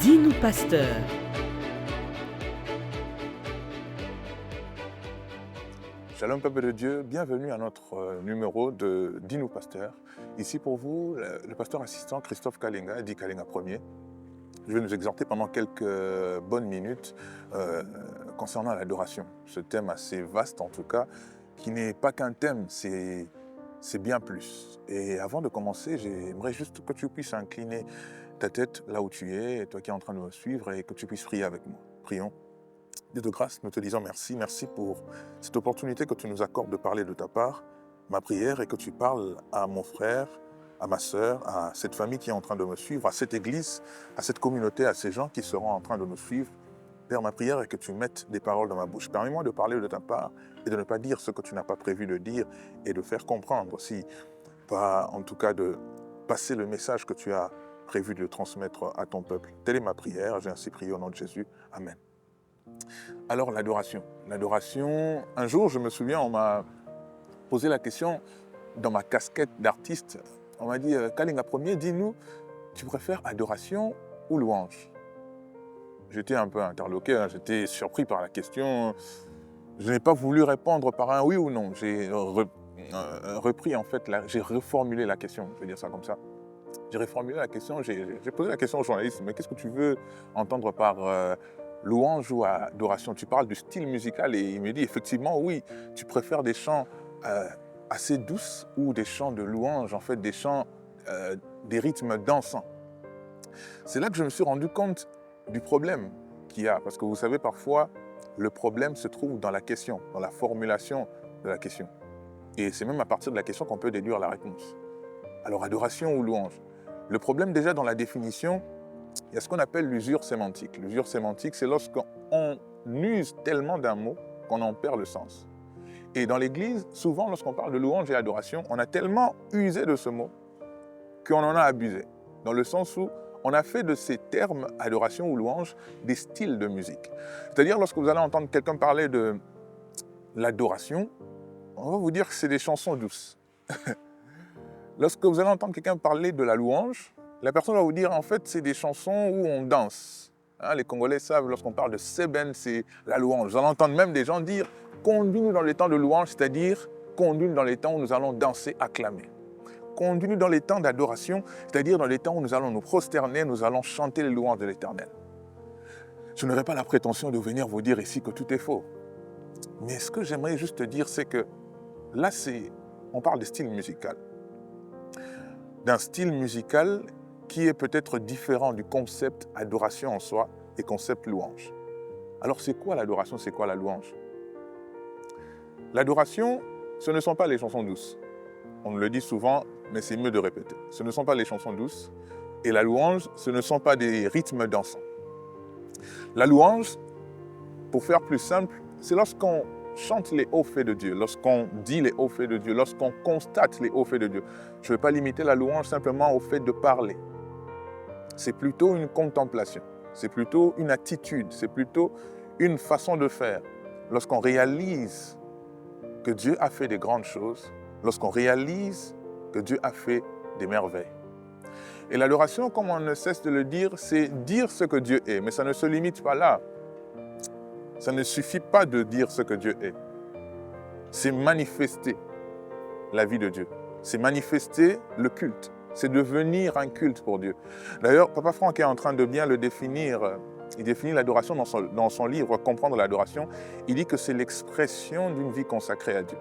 Dis-nous pasteur. Shalom peuple de Dieu, bienvenue à notre numéro de Dis-nous pasteur. Ici pour vous, le pasteur assistant Christophe Kalinga, dit Kalinga Premier. Je vais nous exhorter pendant quelques bonnes minutes concernant l'adoration. Ce thème assez vaste en tout cas, qui n'est pas qu'un thème, c'est bien plus. Et avant de commencer, j'aimerais juste que tu puisses incliner ta tête là où tu es, toi qui es en train de me suivre, et que tu puisses prier avec moi. Prions. Dieu de grâce, nous te disons merci. Merci pour cette opportunité que tu nous accordes de parler de ta part. Ma prière est que tu parles à mon frère, à ma sœur, à cette famille qui est en train de me suivre, à cette église, à cette communauté, à ces gens qui seront en train de nous suivre. Père, ma prière est que tu mettes des paroles dans ma bouche. Permets-moi de parler de ta part et de ne pas dire ce que tu n'as pas prévu de dire et de faire comprendre aussi, pas en tout cas de passer le message que tu as prévu de transmettre à ton peuple. Telle est ma prière, j'ai ainsi prié au nom de Jésus. Amen. Alors l'adoration. L'adoration, un jour je me souviens, on m'a posé la question dans ma casquette d'artiste. On m'a dit, Kalinga Premier, dis-nous, tu préfères adoration ou louange? J'étais un peu interloqué, j'étais surpris par la question. Je n'ai pas voulu répondre par un oui ou non. J'ai repris en fait, j'ai reformulé la question, je vais dire ça comme ça. J'ai reformulé la question, j'ai posé la question au journaliste, mais qu'est-ce que tu veux entendre par louange ou adoration? Tu parles du style musical, et il me dit effectivement oui, tu préfères des chants assez douces ou des chants de louange, en fait des chants, des rythmes dansants. C'est là que je me suis rendu compte du problème qu'il y a, parce que vous savez parfois le problème se trouve dans la question, dans la formulation de la question. Et c'est même à partir de la question qu'on peut déduire la réponse. Alors adoration ou louange? Le problème déjà dans la définition, il y a ce qu'on appelle l'usure sémantique. L'usure sémantique, c'est lorsqu'on use tellement d'un mot qu'on en perd le sens. Et dans l'Église, souvent, lorsqu'on parle de louange et adoration, on a tellement usé de ce mot qu'on en a abusé. Dans le sens où on a fait de ces termes, adoration ou louange, des styles de musique. C'est-à-dire, lorsque vous allez entendre quelqu'un parler de l'adoration, on va vous dire que c'est des chansons douces. Lorsque vous allez entendre quelqu'un parler de la louange, la personne va vous dire, en fait, c'est des chansons où on danse. Les Congolais savent, lorsqu'on parle de seben, c'est la louange. Vous allez entendre même des gens dire, conduis-nous dans les temps de louange, c'est-à-dire, conduis-nous dans les temps où nous allons danser, acclamer. Conduis-nous dans les temps d'adoration, c'est-à-dire dans les temps où nous allons nous prosterner, nous allons chanter les louanges de l'Éternel. Je n'aurai pas la prétention de venir vous dire ici que tout est faux. Mais ce que j'aimerais juste te dire, c'est que là, on parle de style musical. D'un style musical qui est peut-être différent du concept adoration en soi et concept louange. Alors c'est quoi l'adoration, c'est quoi la louange? L'adoration, ce ne sont pas les chansons douces. On le dit souvent, mais c'est mieux de répéter. Ce ne sont pas les chansons douces. Et la louange, ce ne sont pas des rythmes dansants. La louange, pour faire plus simple, c'est lorsqu'on chante les hauts faits de Dieu, lorsqu'on dit les hauts faits de Dieu, lorsqu'on constate les hauts faits de Dieu. Je ne vais pas limiter la louange simplement au fait de parler. C'est plutôt une contemplation, c'est plutôt une attitude, c'est plutôt une façon de faire. Lorsqu'on réalise que Dieu a fait des grandes choses, lorsqu'on réalise que Dieu a fait des merveilles. Et l'adoration, comme on ne cesse de le dire, c'est dire ce que Dieu est. Mais ça ne se limite pas là. Ça ne suffit pas de dire ce que Dieu est. C'est manifester la vie de Dieu. C'est manifester le culte. C'est devenir un culte pour Dieu. D'ailleurs, Papa Franck est en train de bien le définir. Il définit l'adoration dans son livre « Comprendre l'adoration ». Il dit que c'est l'expression d'une vie consacrée à Dieu.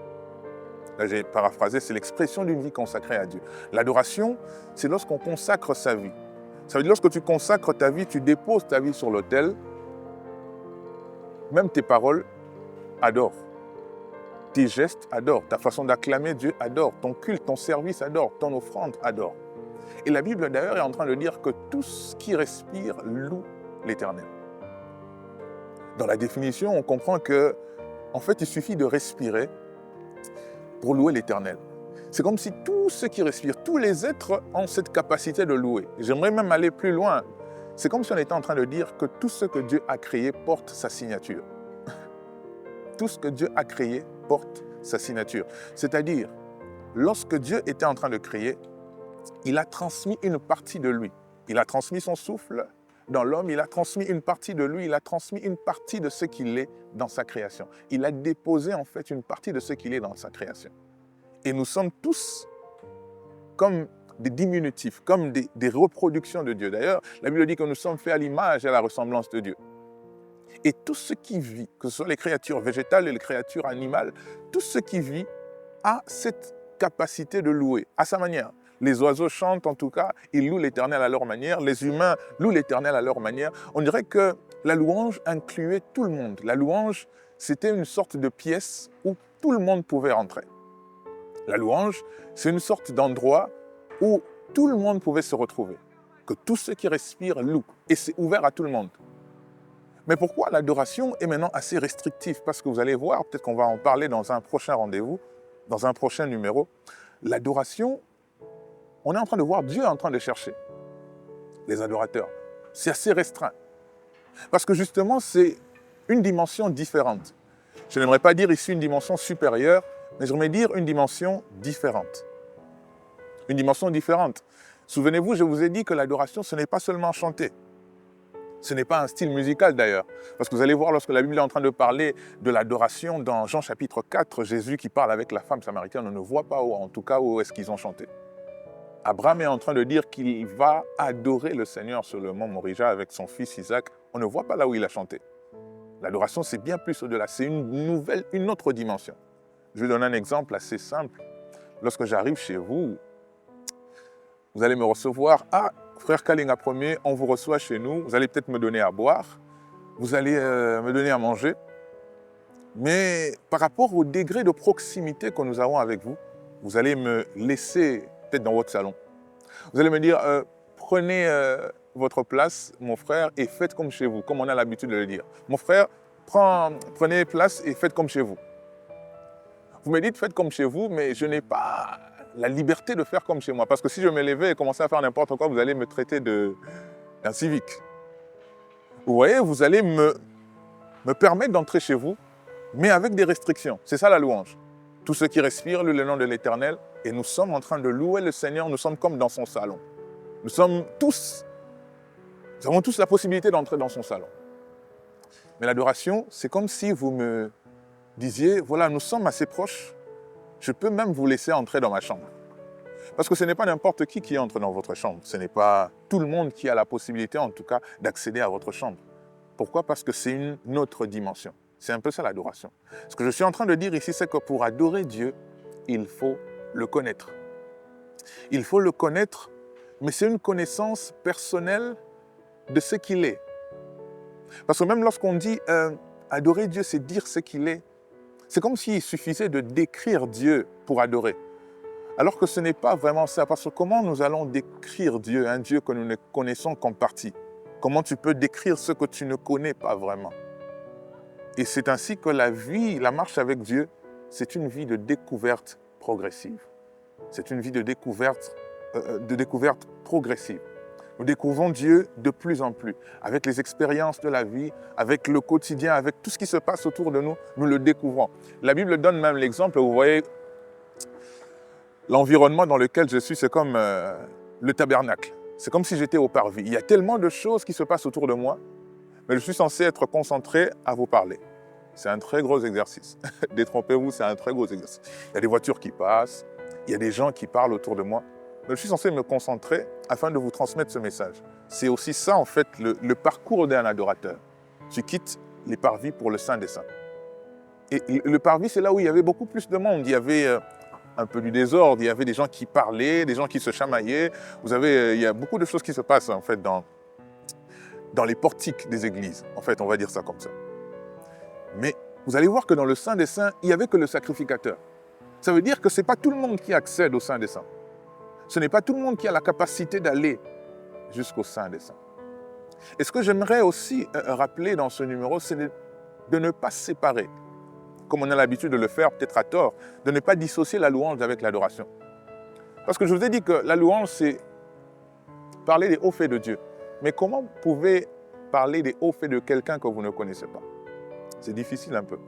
Là, j'ai paraphrasé, c'est l'expression d'une vie consacrée à Dieu. L'adoration, c'est lorsqu'on consacre sa vie. Ça veut dire lorsque tu consacres ta vie, tu déposes ta vie sur l'autel. Même tes paroles adorent. Tes gestes adorent. Ta façon d'acclamer Dieu adore. Ton culte, ton service adore. Ton offrande adore. Et la Bible d'ailleurs est en train de dire que tout ce qui respire loue l'Éternel. Dans la définition, on comprend que, en fait, il suffit de respirer pour louer l'Éternel. C'est comme si tout ce qui respire, tous les êtres ont cette capacité de louer. J'aimerais même aller plus loin. C'est comme si on était en train de dire que tout ce que Dieu a créé porte sa signature. Tout ce que Dieu a créé porte sa signature. C'est-à-dire, lorsque Dieu était en train de créer, il a transmis une partie de lui. Il a transmis son souffle, dans l'homme, il a transmis une partie de lui, il a transmis une partie de ce qu'il est dans sa création. Il a déposé en fait une partie de ce qu'il est dans sa création. Et nous sommes tous comme des diminutifs, comme des reproductions de Dieu. D'ailleurs, la Bible dit que nous sommes faits à l'image et à la ressemblance de Dieu. Et tout ce qui vit, que ce soit les créatures végétales et les créatures animales, tout ce qui vit a cette capacité de louer à sa manière. Les oiseaux chantent en tout cas, ils louent l'Éternel à leur manière, les humains louent l'Éternel à leur manière. On dirait que la louange incluait tout le monde. La louange, c'était une sorte de pièce où tout le monde pouvait rentrer. La louange, c'est une sorte d'endroit où tout le monde pouvait se retrouver, que tous ceux qui respirent louent, et c'est ouvert à tout le monde. Mais pourquoi l'adoration est maintenant assez restrictive? Parce que vous allez voir, peut-être qu'on va en parler dans un prochain rendez-vous, dans un prochain numéro. L'adoration, on est en train de voir Dieu en train de chercher les adorateurs. C'est assez restreint. Parce que justement, c'est une dimension différente. Je n'aimerais pas dire ici une dimension supérieure, mais j'aimerais dire une dimension différente. Une dimension différente. Souvenez-vous, je vous ai dit que l'adoration, ce n'est pas seulement chanter. Ce n'est pas un style musical d'ailleurs. Parce que vous allez voir, lorsque la Bible est en train de parler de l'adoration dans Jean chapitre 4, Jésus qui parle avec la femme samaritaine, on ne voit pas où, en tout cas où est-ce qu'ils ont chanté. Abraham est en train de dire qu'il va adorer le Seigneur sur le mont Morija avec son fils Isaac. On ne voit pas là où il a chanté. L'adoration, c'est bien plus au-delà. C'est une autre dimension. Je vais donner un exemple assez simple. Lorsque j'arrive chez vous, vous allez me recevoir. Ah, frère Kalinga Premier, on vous reçoit chez nous. Vous allez peut-être me donner à boire. Vous allez me donner à manger. Mais par rapport au degré de proximité que nous avons avec vous, vous allez me laisser peut-être dans votre salon. Vous allez me dire, prenez votre place, mon frère, et faites comme chez vous, comme on a l'habitude de le dire. Mon frère, prenez place et faites comme chez vous. Vous me dites, faites comme chez vous, mais je n'ai pas la liberté de faire comme chez moi. Parce que si je me levais et commençais à faire n'importe quoi, vous allez me traiter d'un civique. Vous voyez, vous allez me permettre d'entrer chez vous, mais avec des restrictions. C'est ça la louange. Tous ceux qui respirent louent le nom de l'Éternel, et nous sommes en train de louer le Seigneur, nous sommes comme dans son salon. Nous avons tous la possibilité d'entrer dans son salon. Mais l'adoration, c'est comme si vous me disiez, voilà, nous sommes assez proches, je peux même vous laisser entrer dans ma chambre. Parce que ce n'est pas n'importe qui entre dans votre chambre. Ce n'est pas tout le monde qui a la possibilité, en tout cas, d'accéder à votre chambre. Pourquoi? Parce que c'est une autre dimension. C'est un peu ça l'adoration. Ce que je suis en train de dire ici, c'est que pour adorer Dieu, il faut le connaître. Il faut le connaître, mais c'est une connaissance personnelle de ce qu'il est. Parce que même lorsqu'on dit adorer Dieu, c'est dire ce qu'il est, c'est comme s'il suffisait de décrire Dieu pour adorer. Alors que ce n'est pas vraiment ça. Parce que comment nous allons décrire Dieu, un Dieu que nous ne connaissons qu'en partie? Comment tu peux décrire ce que tu ne connais pas vraiment? Et c'est ainsi que la vie, la marche avec Dieu, c'est une vie de découverte progressive. C'est une vie de découverte progressive. Nous découvrons Dieu de plus en plus. Avec les expériences de la vie, avec le quotidien, avec tout ce qui se passe autour de nous, nous le découvrons. La Bible donne même l'exemple, vous voyez, l'environnement dans lequel je suis, c'est comme le tabernacle. C'est comme si j'étais au parvis. Il y a tellement de choses qui se passent autour de moi, mais je suis censé être concentré à vous parler. C'est un très gros exercice. Détrompez-vous, c'est un très gros exercice. Il y a des voitures qui passent, il y a des gens qui parlent autour de moi. Mais je suis censé me concentrer afin de vous transmettre ce message. C'est aussi ça, en fait, le parcours d'un adorateur. Tu quittes les parvis pour le Saint des Saints. Et le parvis, c'est là où il y avait beaucoup plus de monde. Il y avait un peu du désordre, il y avait des gens qui parlaient, des gens qui se chamaillaient. Il y a beaucoup de choses qui se passent, en fait, dans les portiques des églises. En fait, on va dire ça comme ça. Mais vous allez voir que dans le Saint des Saints, il n'y avait que le sacrificateur. Ça veut dire que ce n'est pas tout le monde qui accède au Saint des Saints. Ce n'est pas tout le monde qui a la capacité d'aller jusqu'au Saint des Saints. Et ce que j'aimerais aussi rappeler dans ce numéro, c'est de ne pas séparer, comme on a l'habitude de le faire, peut-être à tort, de ne pas dissocier la louange avec l'adoration. Parce que je vous ai dit que la louange, c'est parler des hauts faits de Dieu. Mais comment vous pouvez parler des hauts faits de quelqu'un que vous ne connaissez pas? C'est difficile un peu.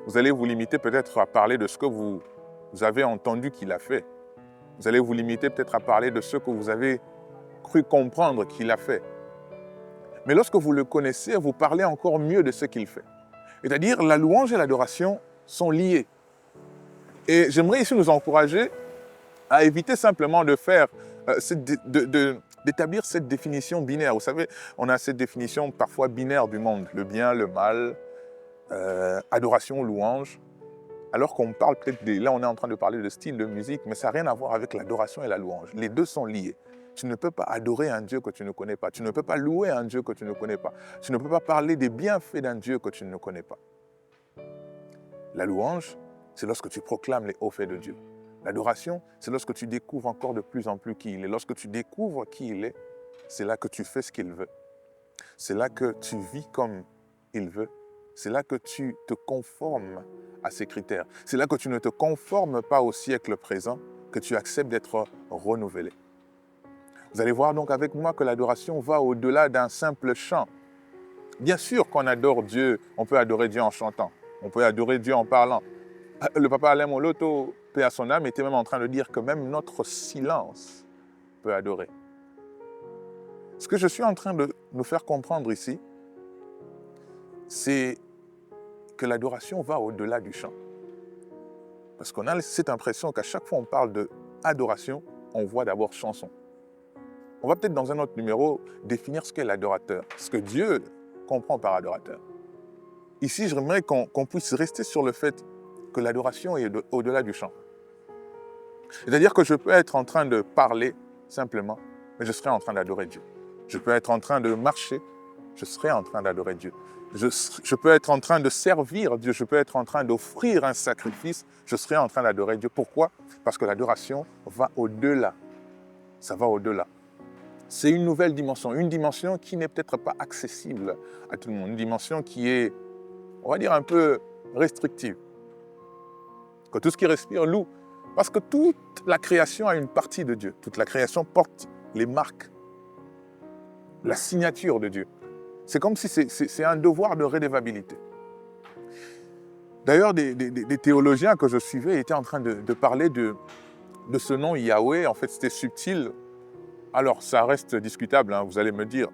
Vous allez vous limiter peut-être à parler de ce que vous avez entendu qu'il a fait. Vous allez vous limiter peut-être à parler de ce que vous avez cru comprendre qu'il a fait. Mais lorsque vous le connaissez, vous parlez encore mieux de ce qu'il fait. C'est-à-dire, la louange et l'adoration sont liées. Et j'aimerais ici nous encourager à éviter simplement de faire, d'établir cette définition binaire. Vous savez, on a cette définition parfois binaire du monde, le bien, le mal, adoration, louange. Alors qu'on parle peut-être, là on est en train de parler de style de musique, mais ça n'a rien à voir avec l'adoration et la louange. Les deux sont liés. Tu ne peux pas adorer un Dieu que tu ne connais pas. Tu ne peux pas louer un Dieu que tu ne connais pas. Tu ne peux pas parler des bienfaits d'un Dieu que tu ne connais pas. La louange, c'est lorsque tu proclames les hauts faits de Dieu. L'adoration, c'est lorsque tu découvres encore de plus en plus qui il est. Lorsque tu découvres qui il est, c'est là que tu fais ce qu'il veut. C'est là que tu vis comme il veut. C'est là que tu te conformes à ses critères. C'est là que tu ne te conformes pas au siècle présent, que tu acceptes d'être renouvelé. Vous allez voir donc avec moi que l'adoration va au-delà d'un simple chant. Bien sûr qu'on adore Dieu, on peut adorer Dieu en chantant, on peut adorer Dieu en parlant. Le papa Alain Moloto, paix à son âme, était même en train de dire que même notre silence peut adorer. Ce que je suis en train de nous faire comprendre ici, c'est que l'adoration va au-delà du chant. Parce qu'on a cette impression qu'à chaque fois qu'on parle d'adoration, on voit d'abord chanson. On va peut-être dans un autre numéro définir ce qu'est l'adorateur, ce que Dieu comprend par adorateur. Ici, j'aimerais qu'on puisse rester sur le fait que l'adoration est au-delà du chant. C'est-à-dire que je peux être en train de parler simplement, mais je serai en train d'adorer Dieu. Je peux être en train de marcher, je serai en train d'adorer Dieu. Je peux être en train de servir Dieu, je peux être en train d'offrir un sacrifice, je serai en train d'adorer Dieu. Pourquoi? Parce que l'adoration va au-delà. Ça va au-delà. C'est une nouvelle dimension, une dimension qui n'est peut-être pas accessible à tout le monde, une dimension qui est, on va dire, un peu restrictive. Que tout ce qui respire loue. Parce que toute la création a une partie de Dieu. Toute la création porte les marques, la signature de Dieu. C'est comme si c'est un devoir de rédévabilité. D'ailleurs, des théologiens que je suivais étaient en train de parler de ce nom Yahweh. En fait, c'était subtil. Alors, ça reste discutable, hein, vous allez me dire.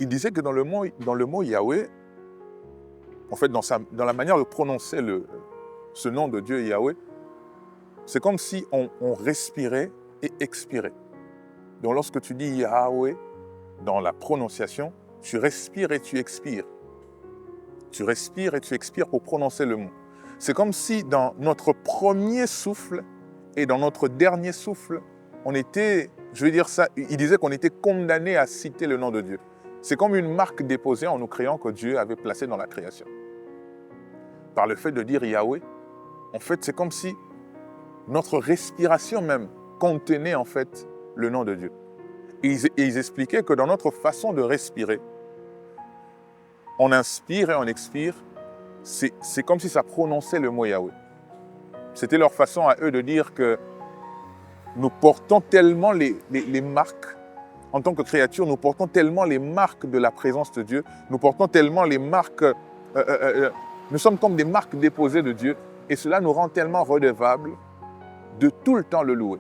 Il disait que dans le mot Yahweh, en fait, dans la manière de prononcer ce nom de Dieu Yahweh, c'est comme si on respirait et expirait. Donc, lorsque tu dis Yahweh, dans la prononciation, tu respires et tu expires. Tu respires et tu expires pour prononcer le mot. C'est comme si dans notre premier souffle et dans notre dernier souffle, on était, je veux dire ça, il disait qu'on était condamné à citer le nom de Dieu. C'est comme une marque déposée en nous créant que Dieu avait placée dans la création. Par le fait de dire Yahweh, en fait, c'est comme si notre respiration même contenait en fait le nom de Dieu. Et ils expliquaient que dans notre façon de respirer, on inspire et on expire, c'est comme si ça prononçait le mot Yahweh. C'était leur façon à eux de dire que nous portons tellement les marques, en tant que créature, nous portons tellement les marques de la présence de Dieu, nous portons tellement les marques, nous sommes comme des marques déposées de Dieu, et cela nous rend tellement redevables de tout le temps le louer.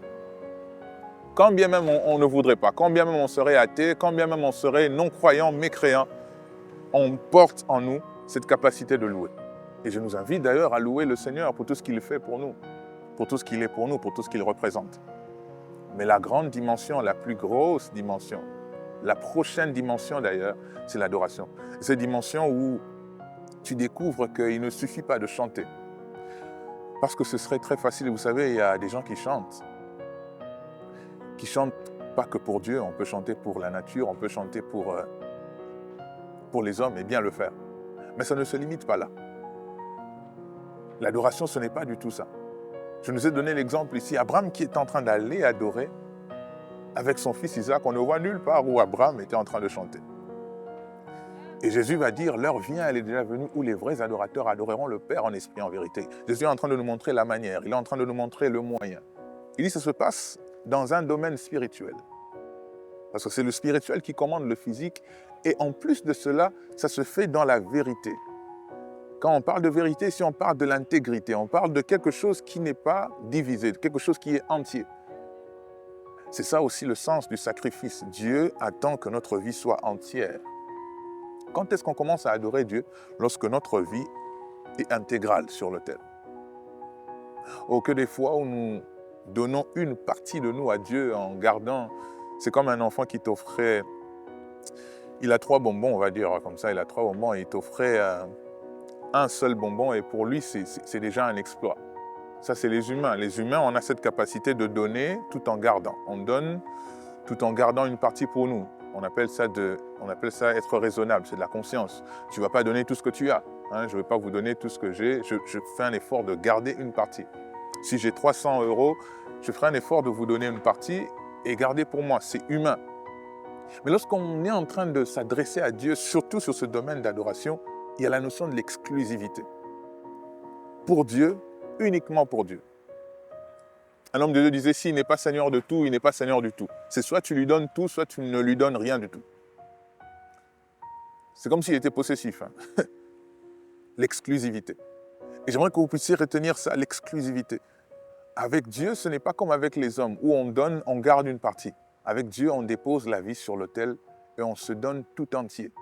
Quand bien même on ne voudrait pas, quand bien même on serait athée, quand bien même on serait non-croyant, mécréant, on porte en nous cette capacité de louer. Et je nous invite d'ailleurs à louer le Seigneur pour tout ce qu'il fait pour nous, pour tout ce qu'il est pour nous, pour tout ce qu'il représente. Mais la grande dimension, la plus grosse dimension, la prochaine dimension d'ailleurs, c'est l'adoration. Cette dimension où tu découvres qu'il ne suffit pas de chanter. Parce que ce serait très facile, vous savez, il y a des gens qui chantent pas que pour Dieu, on peut chanter pour la nature, on peut chanter pour les hommes et bien le faire. Mais ça ne se limite pas là. L'adoration, ce n'est pas du tout ça. Je nous ai donné l'exemple ici, Abraham qui est en train d'aller adorer avec son fils Isaac. On ne voit nulle part où Abraham était en train de chanter. Et Jésus va dire, l'heure vient, elle est déjà venue, où les vrais adorateurs adoreront le Père en esprit, en vérité. Jésus est en train de nous montrer la manière, il est en train de nous montrer le moyen. Il dit, ça se passe dans un domaine spirituel. Parce que c'est le spirituel qui commande le physique. Et en plus de cela, ça se fait dans la vérité. Quand on parle de vérité, si on parle de l'intégrité, on parle de quelque chose qui n'est pas divisé, de quelque chose qui est entier. C'est ça aussi le sens du sacrifice. Dieu attend que notre vie soit entière. Quand est-ce qu'on commence à adorer Dieu? Lorsque notre vie est intégrale sur l'autel. Ou que des fois où nous donnons une partie de nous à Dieu en gardant, c'est comme un enfant qui t'offrait, il a 3 bonbons, on va dire comme ça, il a 3 bonbons et il t'offrait un seul bonbon et pour lui, c'est déjà un exploit. Ça, c'est les humains. Les humains, on a cette capacité de donner tout en gardant. On donne tout en gardant une partie pour nous. On appelle ça être raisonnable, c'est de la conscience. Tu ne vas pas donner tout ce que tu as. Hein, je ne vais pas vous donner tout ce que j'ai. Je fais un effort de garder une partie. Si j'ai 300 €, je ferai un effort de vous donner une partie et garder pour moi. C'est humain. Mais lorsqu'on est en train de s'adresser à Dieu, surtout sur ce domaine d'adoration, il y a la notion de l'exclusivité. Pour Dieu, uniquement pour Dieu. Un homme de Dieu disait, s'il n'est pas Seigneur de tout, il n'est pas Seigneur du tout. C'est soit tu lui donnes tout, soit tu ne lui donnes rien du tout. C'est comme s'il était possessif. Hein. L'exclusivité. Et j'aimerais que vous puissiez retenir ça, l'exclusivité. Avec Dieu, ce n'est pas comme avec les hommes, où on donne, on garde une partie. Avec Dieu, on dépose la vie sur l'autel et on se donne tout entier.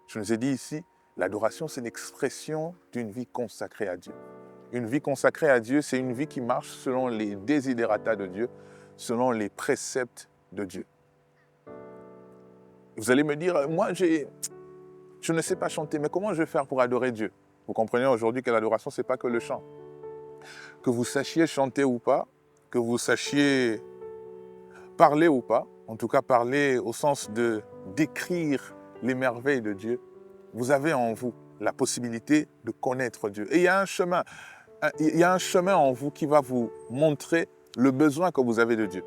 Je nous ai dit ici, l'adoration, c'est l'expression d'une vie consacrée à Dieu. Une vie consacrée à Dieu, c'est une vie qui marche selon les desiderata de Dieu, selon les préceptes de Dieu. Vous allez me dire, moi, je ne sais pas chanter, mais comment je vais faire pour adorer Dieu? Vous comprenez aujourd'hui que l'adoration, ce n'est pas que le chant. Que vous sachiez chanter ou pas, que vous sachiez parler ou pas, en tout cas parler au sens de décrire les merveilles de Dieu, vous avez en vous la possibilité de connaître Dieu. Et il y a un chemin en vous qui va vous montrer le besoin que vous avez de Dieu.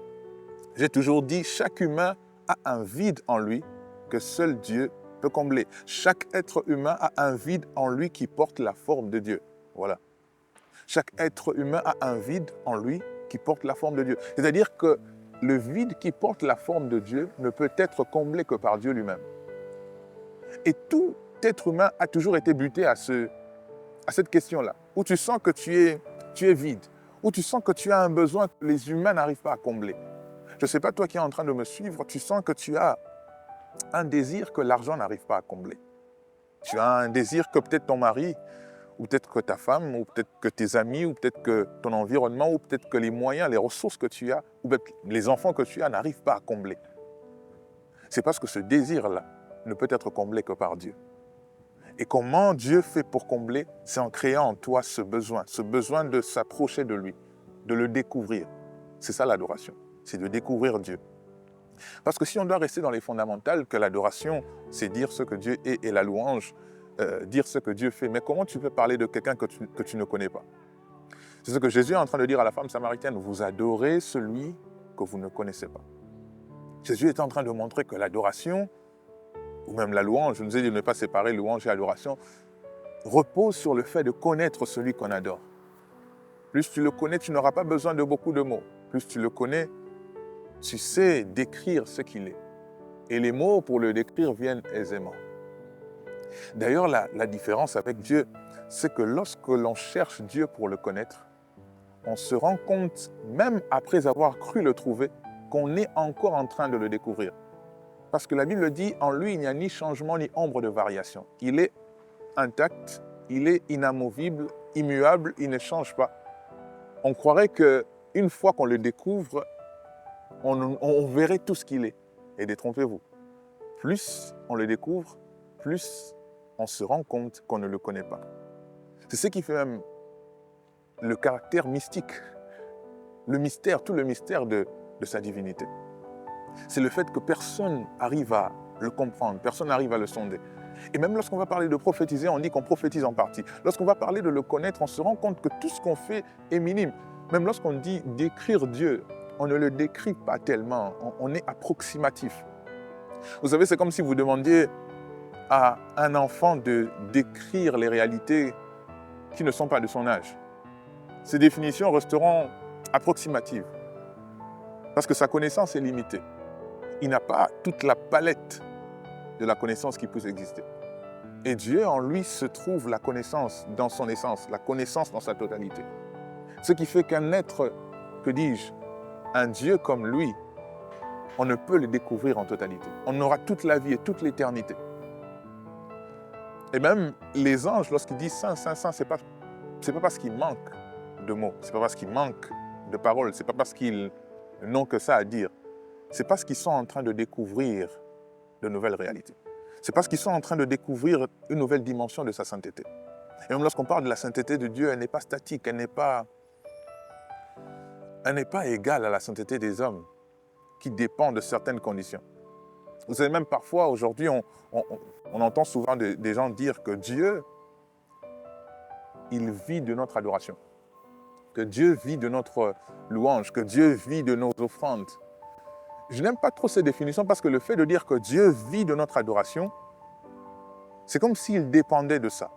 J'ai toujours dit, chaque humain a un vide en lui que seul Dieu peut combler. Chaque être humain a un vide en lui qui porte la forme de Dieu. Voilà. Chaque être humain a un vide en lui qui porte la forme de Dieu. C'est-à-dire que le vide qui porte la forme de Dieu ne peut être comblé que par Dieu lui-même. Et tout être humain a toujours été buté à cette question-là, où tu sens que tu es vide, où tu sens que tu as un besoin que les humains n'arrivent pas à combler. Je ne sais pas, toi qui es en train de me suivre, tu sens que tu as un désir que l'argent n'arrive pas à combler. Tu as un désir que peut-être ton mari, ou peut-être que ta femme, ou peut-être que tes amis, ou peut-être que ton environnement, ou peut-être que les moyens, les ressources que tu as, ou peut-être les enfants que tu as n'arrivent pas à combler. C'est parce que ce désir-là ne peut être comblé que par Dieu. Et comment Dieu fait pour combler? C'est en créant en toi ce besoin de s'approcher de lui, de le découvrir. C'est ça l'adoration, c'est de découvrir Dieu. Parce que si on doit rester dans les fondamentales, que l'adoration, c'est dire ce que Dieu est et la louange, dire ce que Dieu fait. Mais comment tu peux parler de quelqu'un que tu ne connais pas? C'est ce que Jésus est en train de dire à la femme samaritaine. Vous adorez celui que vous ne connaissez pas. Jésus est en train de montrer que l'adoration, ou même la louange, je nous ai dit de ne pas séparer louange et adoration, repose sur le fait de connaître celui qu'on adore. Plus tu le connais, tu n'auras pas besoin de beaucoup de mots. Plus tu le connais, tu sais décrire ce qu'il est. Et les mots pour le décrire viennent aisément. D'ailleurs, la différence avec Dieu, c'est que lorsque l'on cherche Dieu pour le connaître, on se rend compte, même après avoir cru le trouver, qu'on est encore en train de le découvrir. Parce que la Bible dit, en lui, il n'y a ni changement ni ombre de variation. Il est intact, il est inamovible, immuable, il ne change pas. On croirait qu'une fois qu'on le découvre, on verrait tout ce qu'il est. Et détrompez-vous, plus on le découvre, plus on se rend compte qu'on ne le connaît pas. C'est ce qui fait même le caractère mystique, le mystère, tout le mystère de sa divinité. C'est le fait que personne n'arrive à le comprendre, personne n'arrive à le sonder. Et même lorsqu'on va parler de prophétiser, on dit qu'on prophétise en partie. Lorsqu'on va parler de le connaître, on se rend compte que tout ce qu'on fait est minime. Même lorsqu'on dit décrire Dieu, on ne le décrit pas tellement, on est approximatif. Vous savez, c'est comme si vous demandiez à un enfant de décrire les réalités qui ne sont pas de son âge. Ces définitions resteront approximatives parce que sa connaissance est limitée. Il n'a pas toute la palette de la connaissance qui peut exister. Et Dieu, en lui, se trouve la connaissance dans son essence, la connaissance dans sa totalité. Ce qui fait qu'un être, que dis-je, un Dieu comme lui, on ne peut le découvrir en totalité. On aura toute la vie et toute l'éternité. Et même les anges, lorsqu'ils disent Saint, Saint, Saint, c'est pas parce qu'il manque de mots, c'est pas parce qu'il manque de paroles, c'est pas parce qu'ils n'ont que ça à dire. C'est parce qu'ils sont en train de découvrir de nouvelles réalités. C'est parce qu'ils sont en train de découvrir une nouvelle dimension de sa sainteté. Et même lorsqu'on parle de la sainteté de Dieu, elle n'est pas statique, elle n'est pas égale à la sainteté des hommes qui dépend de certaines conditions. Vous savez, même parfois, aujourd'hui, on entend souvent des gens dire que Dieu, il vit de notre adoration, que Dieu vit de notre louange, que Dieu vit de nos offrandes. Je n'aime pas trop ces définitions parce que le fait de dire que Dieu vit de notre adoration, c'est comme s'il dépendait de ça.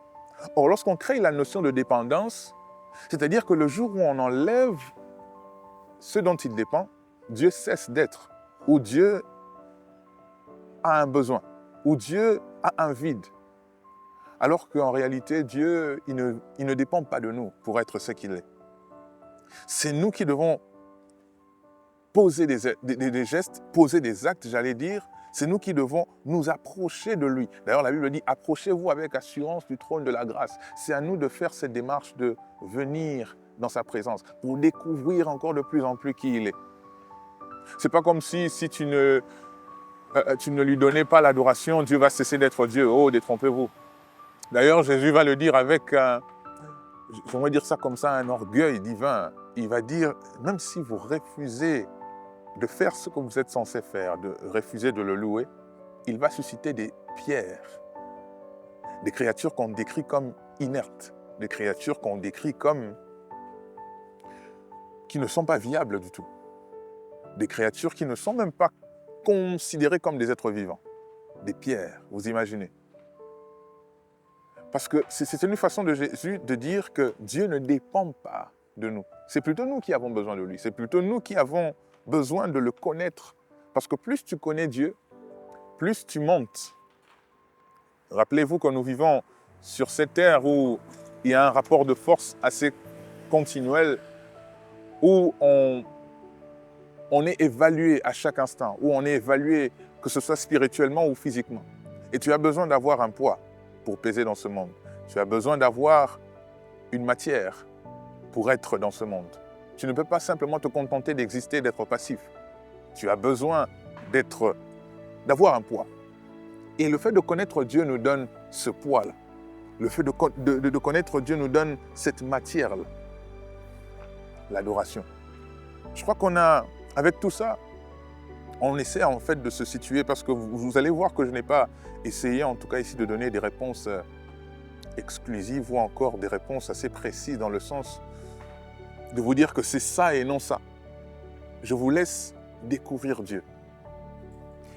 Or, lorsqu'on crée la notion de dépendance, c'est-à-dire que le jour où on enlève ce dont il dépend, Dieu cesse d'être, ou Dieu a un besoin, ou Dieu a un vide. Alors qu'en réalité, Dieu, il ne dépend pas de nous pour être ce qu'il est. C'est nous qui devons poser des gestes, poser des actes, j'allais dire. C'est nous qui devons nous approcher de lui. D'ailleurs, la Bible dit, approchez-vous avec assurance du trône de la grâce. C'est à nous de faire cette démarche de venir dans sa présence pour découvrir encore de plus en plus qui il est. C'est pas comme si tu ne lui donnais pas l'adoration, Dieu va cesser d'être Dieu. Oh, détrompez-vous. D'ailleurs, Jésus va le dire avec, j'aimerais dire ça comme ça, un orgueil divin. Il va dire, même si vous refusez de faire ce que vous êtes censé faire, de refuser de le louer, il va susciter des pierres, des créatures qu'on décrit comme inertes, des créatures qu'on décrit comme qui ne sont pas viables du tout, des créatures qui ne sont même pas considérées comme des êtres vivants, des pierres, vous imaginez. Parce que c'est une façon de Jésus de dire que Dieu ne dépend pas de nous. C'est plutôt nous qui avons besoin de lui. C'est plutôt nous qui avons besoin de le connaître. Parce que plus tu connais Dieu, plus tu montes. Rappelez-vous que nous vivons sur cette terre où il y a un rapport de force assez continuel, où on est évalué à chaque instant, où on est évalué, que ce soit spirituellement ou physiquement. Et tu as besoin d'avoir un poids pour peser dans ce monde. Tu as besoin d'avoir une matière pour être dans ce monde. Tu ne peux pas simplement te contenter d'exister, d'être passif. Tu as besoin d'avoir un poids. Et le fait de connaître Dieu nous donne ce poids-là. Le fait de connaître Dieu nous donne cette matière-là. L'adoration. Je crois avec tout ça, on essaie en fait de se situer parce que vous allez voir que je n'ai pas essayé en tout cas ici de donner des réponses exclusives ou encore des réponses assez précises dans le sens de vous dire que c'est ça et non ça. Je vous laisse découvrir Dieu.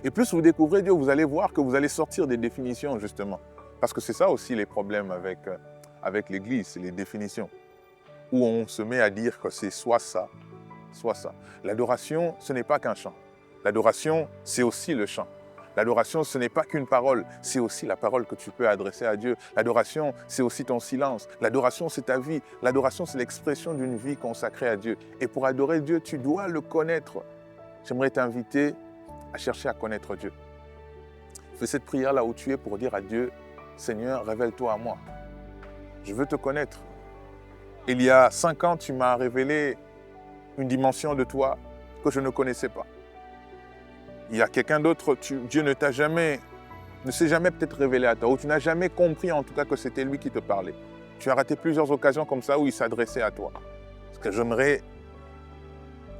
Et plus vous découvrez Dieu, vous allez voir que vous allez sortir des définitions justement. Parce que c'est ça aussi les problèmes avec l'Église, c'est les définitions. Où on se met à dire que c'est soit ça, soit ça. L'adoration, ce n'est pas qu'un chant. L'adoration, c'est aussi le chant. L'adoration, ce n'est pas qu'une parole, c'est aussi la parole que tu peux adresser à Dieu. L'adoration, c'est aussi ton silence. L'adoration, c'est ta vie. L'adoration, c'est l'expression d'une vie consacrée à Dieu. Et pour adorer Dieu, tu dois le connaître. J'aimerais t'inviter à chercher à connaître Dieu. Fais cette prière là où tu es pour dire à Dieu, Seigneur, révèle-toi à moi. Je veux te connaître. Il y a 5 ans, tu m'as révélé une dimension de toi que je ne connaissais pas. Il y a quelqu'un d'autre, Dieu ne s'est jamais peut-être révélé à toi, ou tu n'as jamais compris en tout cas que c'était lui qui te parlait. Tu as raté plusieurs occasions comme ça où il s'adressait à toi. Ce que j'aimerais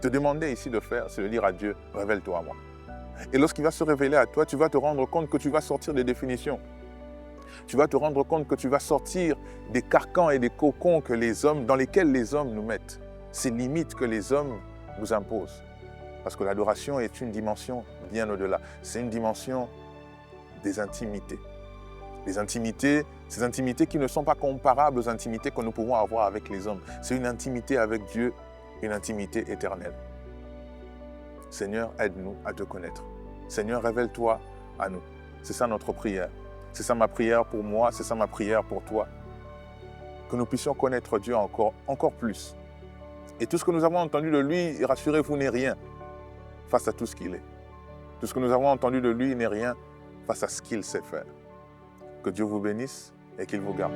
te demander ici de faire, c'est de dire à Dieu, révèle-toi à moi. Et lorsqu'il va se révéler à toi, tu vas te rendre compte que tu vas sortir des définitions. Tu vas te rendre compte que tu vas sortir des carcans et des cocons dans lesquels les hommes nous mettent. Ces limites que les hommes nous imposent. Parce que l'adoration est une dimension bien au-delà. C'est une dimension des intimités. Les intimités, ces intimités qui ne sont pas comparables aux intimités que nous pouvons avoir avec les hommes. C'est une intimité avec Dieu, une intimité éternelle. Seigneur, aide-nous à te connaître. Seigneur, révèle-toi à nous. C'est ça notre prière. C'est ça ma prière pour moi, c'est ça ma prière pour toi. Que nous puissions connaître Dieu encore plus. Et tout ce que nous avons entendu de lui, rassurez-vous, n'est rien face à tout ce qu'il est. Tout ce que nous avons entendu de lui n'est rien face à ce qu'il sait faire. Que Dieu vous bénisse et qu'il vous garde.